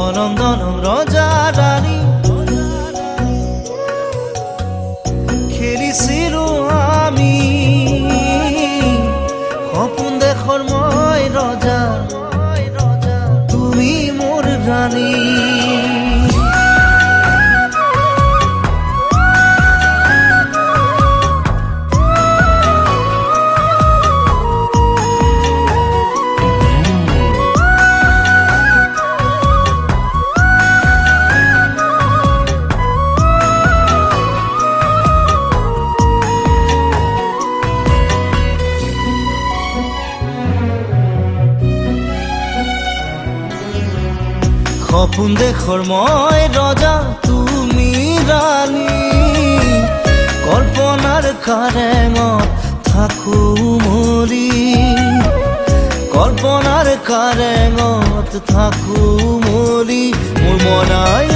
অনন্দনম ৰজা ৰানী খেলিছিলো আমি সপোন দেশৰ মই ৰজা তুমি মোৰ ৰাণী সপোন দেশৰ মই ৰজা তুমি ৰাণী কল্পনাৰ কাৰেঙত থাকো মৰি কল্পনাৰ কাৰেঙত থাকো মৰি মোৰ মনায়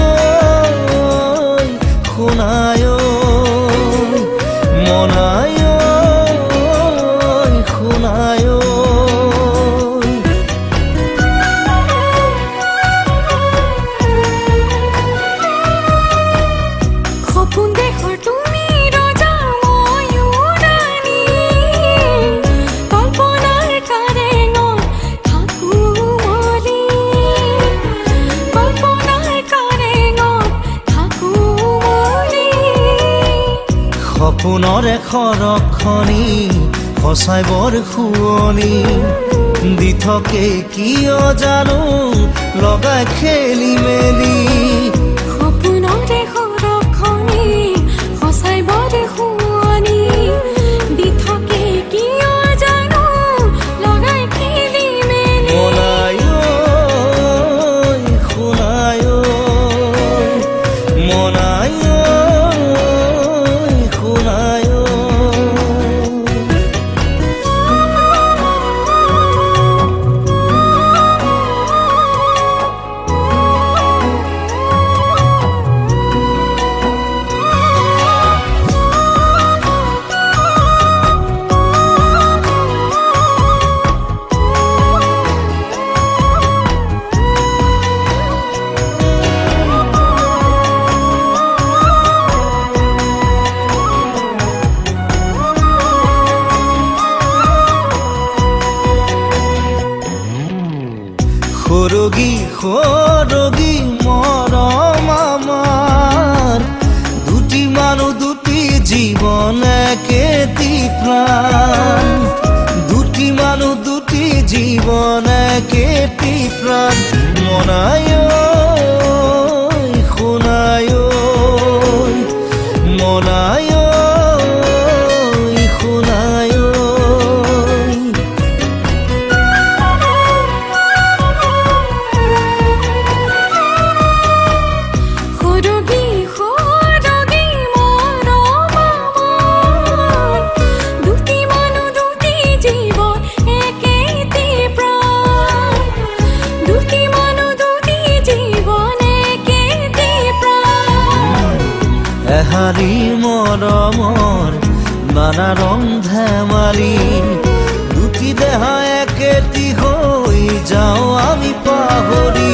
শুনায় মনায় শুনায় সপোনৰে খৰখনি সঁচাই বৰ শুৱনি দি থাকে কিয় জানো লগাই খেলি মেলি সপোনৰে খৰখনি সঁচাই বৰ শুৱনি দি থাকে কিয় জানো লগাই খেলি মেলি মনায় শুনায় মনায় সৰগী সৰগী মৰম আমাৰ দুটি মানুহ দুটি জীৱন একেটি প্ৰাণ দুটি মানুহ দুটি জীৱন একেটি প্ৰাণ মনায় শুনায় মনায় শুনায় এহাৰি মৰমৰ নানা ৰং ধেমালি দুটি দেহা একেটি হৈ যাওঁ আমি পাহৰি